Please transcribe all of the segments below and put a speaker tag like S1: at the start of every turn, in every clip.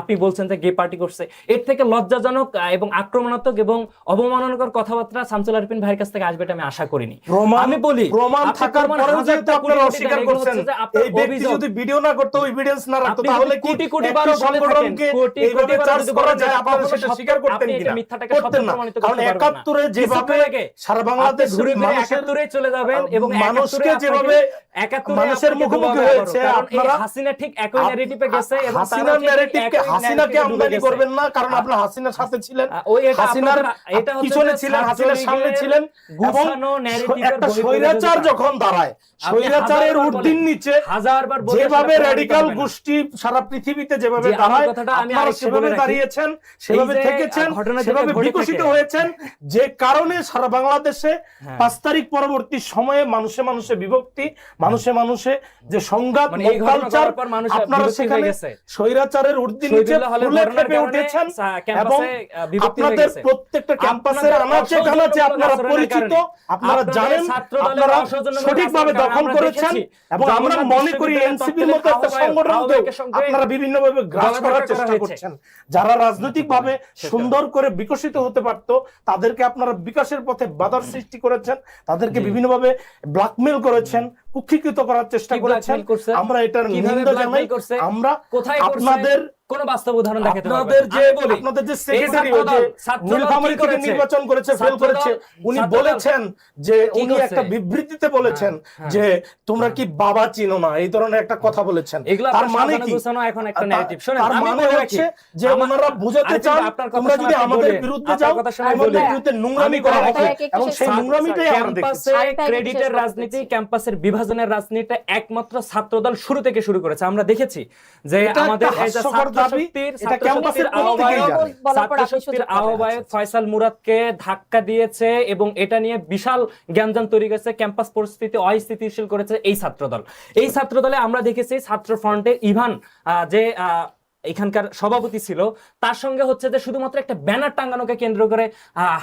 S1: আপনি বলছেন যে গে পার্টি করছে, এর থেকে লজ্জাজনক এবং আক্রমণাত্মক এবং অবমাননাকর কথাবার্তা শামসুল আরিফিন ভাইয়ের কাছ থেকে আসবে এটা আমি আশা করিনি। আমি বলি
S2: প্রমাণ থাকার পরেও যেহেতু আপনারা অস্বীকার করছেন, এই ব্যক্তি যদি ভিডিও না করতে, এভিডেন্স না রাখতো, তাহলে কি
S1: কোটি কোটি বার
S2: সংগঠনকে এইভাবে চার্জ করা যায়? আপনারা সেটা স্বীকার করতেন কিনা? করতেন না। কারণ ৭১ এ যেভাবে সারা বাংলাদেশ মানুষের
S1: ৭১ এ চলে যাবেন এবং
S2: মানুষকে যেভাবে
S1: ৭১
S2: মানুষের মুখোমুখি হয়েছে, আপনারা
S1: হাসিনা ঠিক একই ন্যারেটিভে গেছে এবং
S2: হাসিনার ন্যারেটিভকে হাসিনাকে আমদানি করবেন না, কারণ আপনারা হাসিনার সাথে ছিলেন, হাসিনার পিছনে ছিলেন, হাসিনার সামনে ছিলেন। এবং একটা স্বৈরাচার যখন দাঁড়ায়, স্বৈরাচারের ঊর্ধ্বের নিচে যেভাবে রাডিকাল গোষ্ঠী সারা পৃথিবীতে যেভাবে দাঁড়ায়, আপনারা সেভাবে দাঁড়িয়েছেন, সেভাবে থেকেছেন, সেভাবে বিকশিত হয়েছেন, যে কারণে সারা বাংলাদেশে ৫ তারিখ পরবর্তী সময়ে মানুষে মানুষে বিভক্তি, মানুষে মানুষে যে সংঘাত, কালচার, আপনারা সেখানে স্বৈরাচারের ঊর্ধ্বে নিচে ফুলে ফেপে উঠেছেন এবং আপনাদের প্রত্যেকটা ক্যাম্পাসের আনাচে কানাচে আপনারা পরিচিত, আপনারা জানেন, আপনারা সঠিকভাবে দখল করেছেন। এবং আমরা মনে করি এনসিপির মতো একটা সংগঠনকে আপনারা বিভিন্নভাবে গ্রাস করার চেষ্টা করছেন। যারা রাজনৈতিকভাবে সুন্দর করে বিকশিত হতে পারত, তাদেরকে আপনারা বিকাশের পথে বাধার সৃষ্টি করেছেন, তাদেরকে বিভিন্নভাবে ব্ল্যাকমেল করেছেন, কুক্ষিকৃত করার চেষ্টা করেছেন। আমরা এটার নিন্দা জানাই। আমরা আপনাদের
S1: কোন বাস্তব উদাহরণ দেখাতে পারবেন?
S2: আপনাদের যে সেক্রেটারি নীলফামারী থেকে নির্বাচন করেছে, ফেল করেছে, উনি বলেছেন যে উনি একটা বিবৃতিতে বলেছেন যে তোমরা কি বাবা চিনো না, এই ধরনের একটা কথা বলেছেন। তার মানে কি?
S1: এখন একটা ন্যারেটিভ শুনেন,
S2: তার মানে হচ্ছে যে ওনারা বুঝাতে চান তোমরা যদি আমাদের বিরুদ্ধে যাও, আমাদের বিরুদ্ধে নোংরামি করা হবে, এবং সেই নোংরামিটাই আমরা দেখছি।
S1: ক্রেডিটের রাজনীতি, ক্যাম্পাসের বিভাজনের রাজনীতি একমাত্র ছাত্রদল শুরু থেকে শুরু করেছে। আমরা দেখেছি যে আমাদের আহ্বায়ক ফয়সাল মুরাদকে ধাক্কা দিয়েছে এবং এটা নিয়ে বিশাল জ্ঞানজান তৈরি করেছে, ক্যাম্পাস পরিস্থিতি অস্থিতিশীল করেছে এই ছাত্রদল। এই ছাত্রদলে আমরা দেখেছি ছাত্র ফ্রন্টের ইভান যে এখানকার সভাপতি ছিল, তার সঙ্গে হচ্ছে যে শুধুমাত্র একটা ব্যানার টাঙ্গানোকে কেন্দ্র করে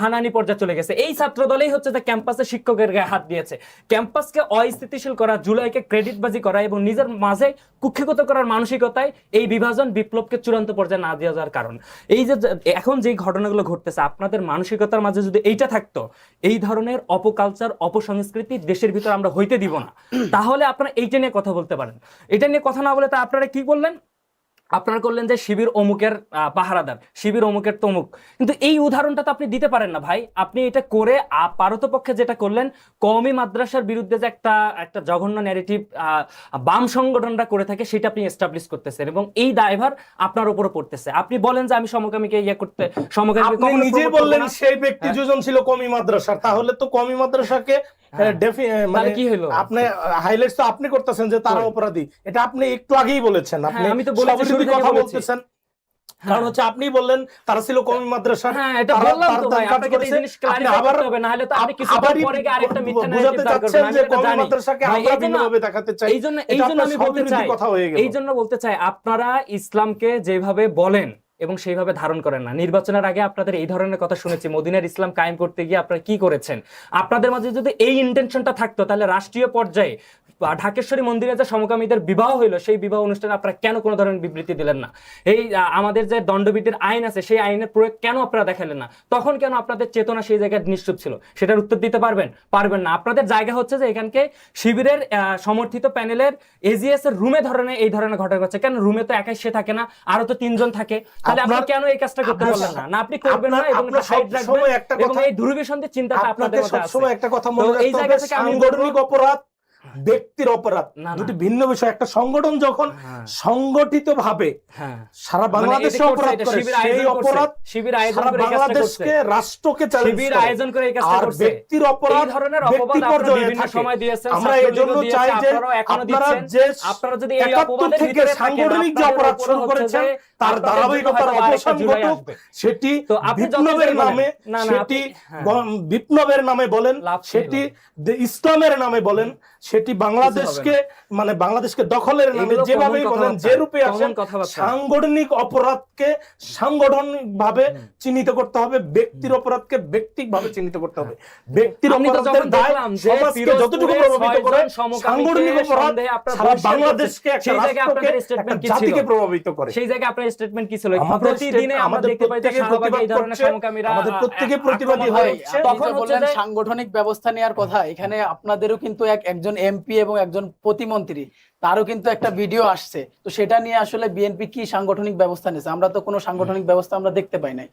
S1: হানানি পর্যায়ে চলে গেছে। এই ছাত্র দলেই হচ্ছে যে ক্যাম্পাসে শিক্ষকের গায়ে হাত দিয়েছে, ক্যাম্পাসকে অস্থিতিশীল করা, জুলাইকে ক্রেডিটবাজি করা এবং নিজের মাঝে কুক্ষিগত করার মানসিকতায় এই বিভাজন বিপ্লবকে চূড়ান্ত পর্যায়ে না দিয়ে যাওয়ার কারণ। এই যে এখন যে ঘটনাগুলো ঘটতেছে, আপনাদের মানসিকতার মাঝে যদি এইটা থাকতো, এই ধরনের অপকালচার, অপসংস্কৃতি দেশের ভিতরে আমরা হইতে দিব না, তাহলে আপনারা এইটা নিয়ে কথা বলতে পারেন। এটা নিয়ে কথা না বলে তা আপনারা কি বললেন? আপনারা করলেন যে শিবির অমুকের পাহারাদার, শিবির অমুকের তমুক, কিন্তু এই উদাহরণটা তো আপনি দিতে পারেন না ভাই। আপনি এটা করে পারতপক্ষে যেটা করলেন, কওমি মাদ্রাসার বিরুদ্ধে যে একটা জঘন্য ন্যারেটিভ বাম সংগঠনরা করে থাকে, সেটা আপনি এস্টাবলিশ করতেছেন এবং এই দায়ভার আপনার উপরে পড়তেছে। আপনি বলেন যে আমি সমকামীকে ইয়ে করতে,
S2: আপনি নিজে বললেন সেই ব্যক্তি দুজন ছিল কওমি মাদ্রাসার, তাহলে তো কওমি মাদ্রাসাকে মানে কি হলো? আপনি হাইলাইটস তো আপনি করতেছেন যে তারা অপরাধী, এটা আপনি একটু আগেই বলেছেন। আমি তো বলেছি কথা বলতেছেন, কারণ হচ্ছে আপনি বললেন তারা ছিল কওমি মাদ্রাসা।
S1: হ্যাঁ, এটা বললাম তো ভাই, আপনাকে এই জিনিস ক্লারিফাই করতে হবে, না হলে তো আপনি কিছু পরে গিয়ে আরেকটা মিথ্যা ন্যারেটিভ দাঁড় করবেন। আমি এটা জানি মাদ্রাসাকে আমরা ভিন্নভাবে দেখাতে চাই। এইজন্য আমি বলতে চাই, এইজন্য বলতে চাই আপনারা ইসলামকে যেভাবে বলেন এবং সেইভাবে ধারণ করেন না। নির্বাচনের আগে আপনাদের এই ধরনের কথা শুনেছি, মদিনার ইসলাম কায়েম করতে গিয়ে আপনারা কি করেছেন। আপনাদের মাঝে যদি এই ইন্টেনশনটা থাকতো, তাহলে রাষ্ট্রীয় পর্যায়ে ঢাকেশ্বরী মন্দিরে যে সমকামীদের বিবাহ হইলো, সেই বিবাহ অনুষ্ঠানে আপনারা কেন কোনো ধরনের বিবৃতি দিলেন না? এই আমাদের যে দণ্ডবিধির আইন আছে, সেই আইনের প্রয়োগ কেন আপনারা দেখালেন না? তখন কেন আপনাদের চেতনা সেই জায়গায় নিশ্চুপ ছিল? সেটার উত্তর দিতে পারবেন না। আপনাদের জায়গা হচ্ছে যে এখানকে শিবিরের সমর্থিত প্যানেলের এজিএস এর রুমে ধরনের এই ধরনের ঘটনা ঘটছে। কেন রুমে তো একাই সে থাকে না, আরো তো ৩ জন থাকে, তাহলে আপনি কেন এই কাজটা করতে পারলেন না? না আপনি করবেন না এবং এটা সাইড রাখবেন এবং এই দুর্বিসন্ধির চিন্তাটা আপনাদের মধ্যে আছে।
S2: সবসময় একটা কথা মনে রাখতে হবে, এই জায়গা থেকে সাংগঠনিক অপরাধ, ব্যক্তির অপরাধ দুটি ভিন্ন বিষয়। একটা সংগঠন যখন সংগঠিত ভাবে সারা বাংলাদেশে অপরাধ করে, সেই অপরাধ সারা বাংলাদেশকে, রাষ্ট্রকে চ্যালেঞ্জ আয়োজন করে এই কাজটা করছে। ব্যক্তির অপরাধ, ব্যক্তি পর্যায়ে থাকে। আমরা এজন্য চাই যে আপনারা যদি এই অপবাদ থেকে সাংগঠনিক যে অপরাধ শুরু করেছেন, তার ধারাবাহিকতার অবসান ঘটুক। সেটি বিপ্লবের নামে, সেটি বিপ্লবের নামে বলেন, সেটি ইসলামের নামে বলেন, সেটি বাংলাদেশকে মানে বাংলাদেশকে দখলের নামে
S1: এগুলো
S2: যেভাবেই
S1: common
S2: বলেন
S1: কথাবার্তা,
S2: যে রূপে আসেন
S1: common কথাবার্তা।
S2: সাংগঠনিক অপরাধকে সাংগঠনিক ভাবে চিহ্নিত করতে হবে, ব্যক্তির অপরাধকে ব্যক্তিক ভাবে চিহ্নিত করতে হবে। ব্যক্তির
S1: আমি তো
S2: অপরাধের
S1: যখন
S2: দায়
S1: দেখলাম যে
S2: সমাজকে যতটুকু
S1: পিরোজপুরে
S2: প্রভাবিত করে,
S1: 6 জন সমকামীকে
S2: সাংগঠনিক অপরাধ
S1: সন্দেহে আপনার
S2: সারা
S1: বহিষ্কার
S2: বাংলাদেশকে
S1: করছে,
S2: একটা
S1: সেই জায়গায়
S2: রাষ্ট্রকে
S1: আপনাদের
S2: একটা
S1: স্টেটমেন্ট কি ছিল?
S2: জাতিকে প্রভাবিত করে।
S1: সেই জায়গায় আপনার স্টেটমেন্ট কি ছিল?
S2: আমাদের
S1: প্রতিদিনে আমরা
S2: আমাদের
S1: দেখতে পাই যে
S2: প্রত্যেকের
S1: শাহবাগে এই ধরনের
S2: প্রতিবাদ
S1: সমকামীরা
S2: আমাদের প্রত্যেকে প্রতিবাদী
S1: আক্রমণ
S2: হয়ে
S1: করে।
S2: উঠছে।
S1: তখন
S3: যেটা
S1: হচ্ছে
S3: বললেন
S1: যে
S3: সাংগঠনিক ব্যবস্থা নেওয়ার কথা, এখানে আপনাদেরও কিন্তু একজন এমপি এবং একজন প্রতিমন্ত্রী, তারও কিন্তু একটা ভিডিও আসছে, তো সেটা নিয়ে আসলে বিএনপি কি সাংগঠনিক ব্যবস্থা নিয়েছে? আমরা তো কোনো সাংগঠনিক ব্যবস্থা আমরা দেখতে পাই নাই।